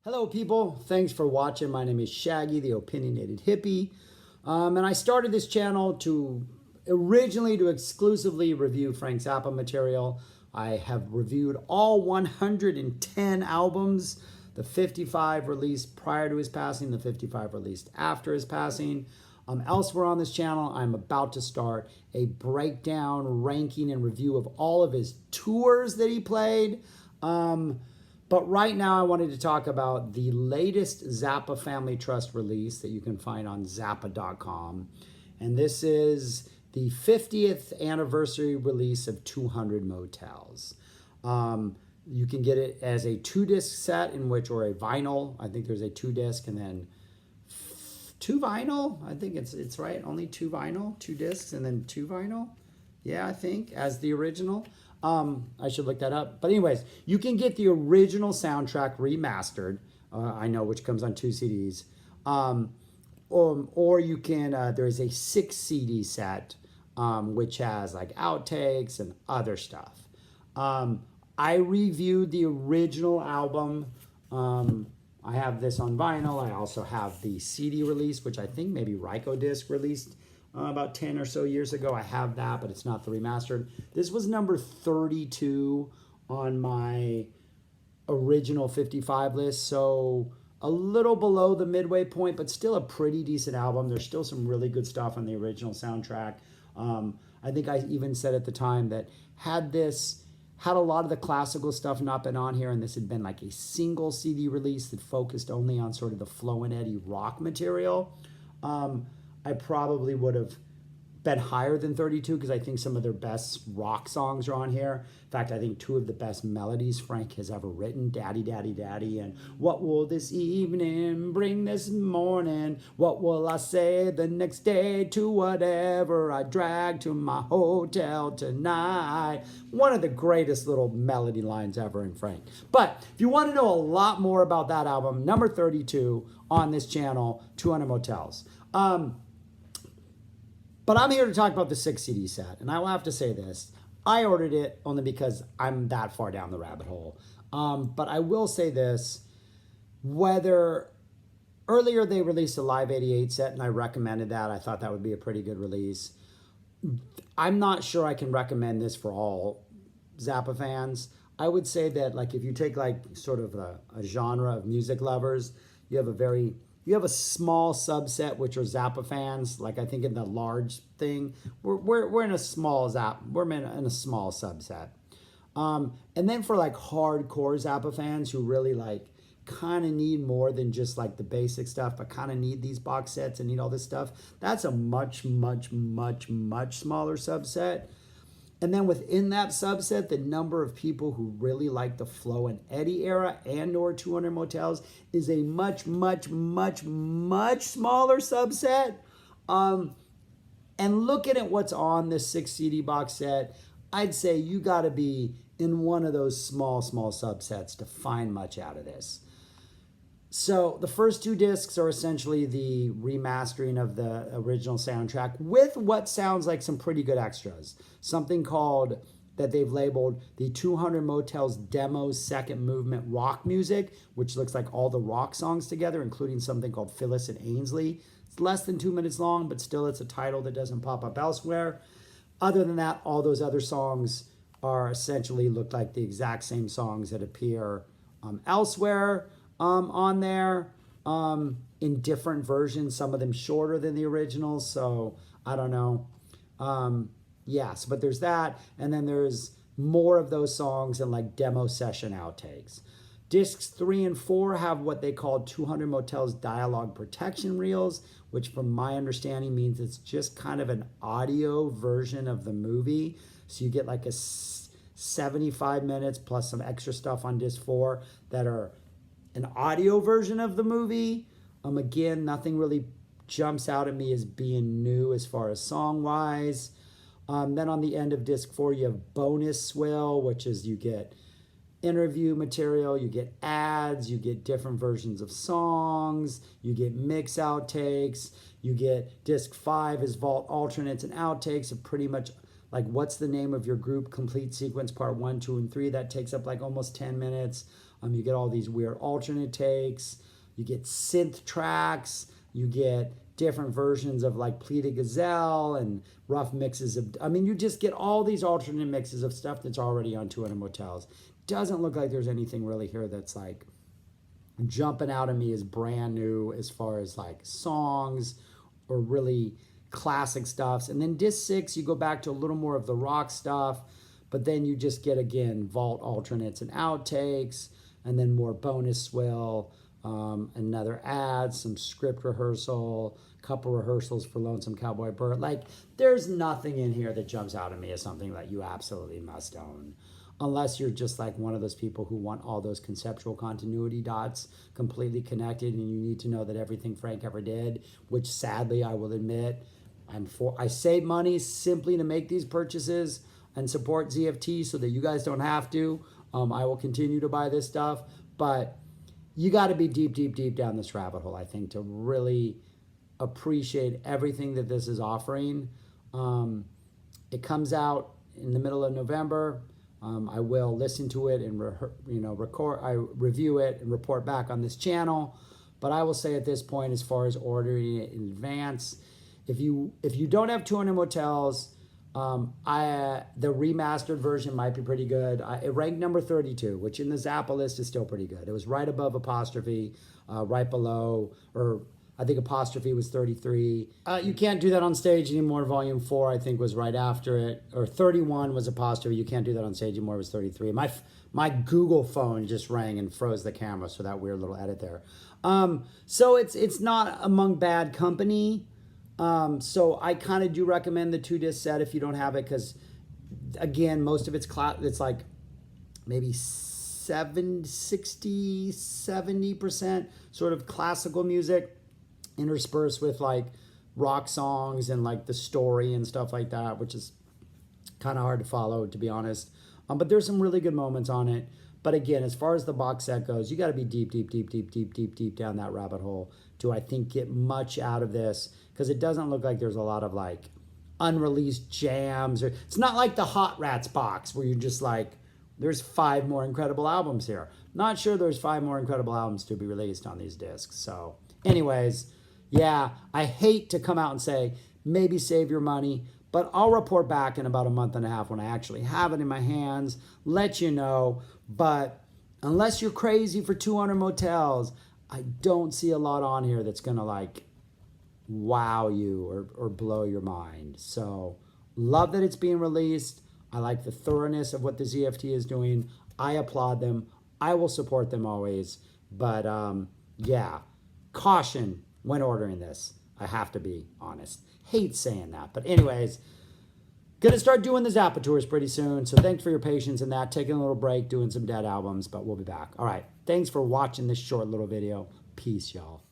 Hello, people. Thanks for watching. My name is Shaggy, the opinionated hippie. And I started this channel originally to exclusively review Frank Zappa material. I have reviewed all 110 albums, the 55 released prior to his passing, the 55 released after his passing. Elsewhere on this channel, I'm about to start a breakdown, ranking, and review of all of his tours that he played. But right now I wanted to talk about the latest Zappa Family Trust release that you can find on Zappa.com. And this is the 50th anniversary release of 200 Motels. You can get it as a 2-disc set or a vinyl. I think there's a 2-disc and then 2 vinyl. I think it's right. Only 2 vinyl, 2 discs and then 2 vinyl. Yeah, I think as the original. I should look that up. But anyways, you can get the original soundtrack remastered. I know, which comes on 2 CDs. Or you can, there is a 6 CD set, which has like outtakes and other stuff. I reviewed the original album. I have this on vinyl. I also have the CD release, which I think maybe Rykodisc released about 10 or so years ago. I have that, but it's not the remastered. This was number 32 on my original 55 list, so a little below the midway point, but still a pretty decent album. There's still some really good stuff on the original soundtrack. I think I even said at the time that had a lot of the classical stuff not been on here, and this had been like a single CD release that focused only on sort of the Flo and Eddie rock material, I probably would have been higher than 32 because I think some of their best rock songs are on here. In fact, I think 2 of the best melodies Frank has ever written, Daddy, Daddy, Daddy, and What Will This Evening Bring This Morning? What will I say the next day to whatever I drag to my hotel tonight? One of the greatest little melody lines ever in Frank. But if you want to know a lot more about that album, number 32 on this channel, 200 Motels. But I'm here to talk about the 6 CD set, and I will have to say this. I ordered it only because I'm that far down the rabbit hole. But I will say this, whether earlier they released a Live 88 set, and I recommended that. I thought that would be a pretty good release. I'm not sure I can recommend this for all Zappa fans. I would say that like if you take like sort of a genre of music lovers, you have a small subset which are Zappa fans. Like I think in the large thing, we're in a small we're in a small subset. And then for like hardcore Zappa fans who really like kind of need more than just like the basic stuff, but kind of need these box sets and need all this stuff, that's a much, much, much, much smaller subset. And then within that subset, the number of people who really like the Flo and Eddie era and or 200 Motels is a much, much, much, much smaller subset. And looking at what's on this 6 CD box set, I'd say you got to be in one of those small subsets to find much out of this. So the first 2 discs are essentially the remastering of the original soundtrack with what sounds like some pretty good extras. Something called, that they've labeled the 200 Motels Demos Second Movement Rock Music, which looks like all the rock songs together, including something called Phyllis and Ainsley. It's less than 2 minutes long, but still it's a title that doesn't pop up elsewhere. Other than that, all those other songs are essentially look like the exact same songs that appear elsewhere. On there in different versions, some of them shorter than the originals, so I don't know. Yes, but there's that, and then there's more of those songs and like demo session outtakes. Discs 3 and 4 have what they call 200 Motels dialogue protection reels, which from my understanding means it's just kind of an audio version of the movie. So you get like a 75 minutes plus some extra stuff on disc 4 that are an audio version of the movie. Again, nothing really jumps out at me as being new as far as song-wise. Then on the end of disc 4, you have bonus swill, which is you get interview material, you get ads, you get different versions of songs, you get mix outtakes, you get disc 5 is vault alternates and outtakes of pretty much like what's the name of your group complete sequence part 1, 2, and 3. That takes up like almost 10 minutes. You get all these weird alternate takes. You get synth tracks. You get different versions of like Pleated Gazelle and rough mixes of, I mean, you just get all these alternate mixes of stuff that's already on 200 Motels. Doesn't look like there's anything really here that's like jumping out at me as brand new as far as like songs or really classic stuffs. And then disc 6, you go back to a little more of the rock stuff, but then you just get, again, vault alternates and outtakes, and then more bonus swill, another ad, some script rehearsal, couple rehearsals for Lonesome Cowboy Burt. Like, there's nothing in here that jumps out at me as something that you absolutely must own. Unless you're just like one of those people who want all those conceptual continuity dots completely connected, and you need to know that everything Frank ever did, which sadly I will admit, I save money simply to make these purchases and support ZFT so that you guys don't have to. I will continue to buy this stuff, but you got to be deep, deep, deep down this rabbit hole, I think, to really appreciate everything that this is offering. It comes out in the middle of November. I will listen to it and review it and report back on this channel. But I will say at this point, as far as ordering it in advance, if you don't have 200 Motels, the remastered version might be pretty good. It ranked number 32, which in the Zappa list is still pretty good. It was right above Apostrophe, right below, or I think Apostrophe was 33. You can't do that on stage anymore. Volume 4, I think, was right after it. Or 31 was Apostrophe. You can't do that on stage anymore. It was 33. My Google phone just rang and froze the camera, so that weird little edit there. So it's not among bad company. So I kind of do recommend the 2-disc set if you don't have it, because, again, most of it's like maybe 70% sort of classical music, interspersed with like rock songs and like the story and stuff like that, which is kind of hard to follow, to be honest. But there's some really good moments on it. But again, as far as the box set goes, you got to be deep, deep, deep, deep, deep, deep, deep down that rabbit hole to, I think, get much out of this, because it doesn't look like there's a lot of like unreleased jams, or it's not like the Hot Rats box where you're just like, there's 5 more incredible albums here. Not sure there's 5 more incredible albums to be released on these discs. So anyways, yeah, I hate to come out and say, maybe save your money, but I'll report back in about a month and a half when I actually have it in my hands, let you know. But unless you're crazy for 200 Motels, I don't see a lot on here that's going to like wow you or blow your mind. So love that it's being released. I like the thoroughness of what the ZFT is doing. I applaud them. I will support them always. But yeah, caution when ordering this. I have to be honest. Hate saying that. But anyways, gonna start doing the Zappa tours pretty soon. So thanks for your patience in that. Taking a little break, doing some dead albums, but we'll be back. All right. Thanks for watching this short little video. Peace, y'all.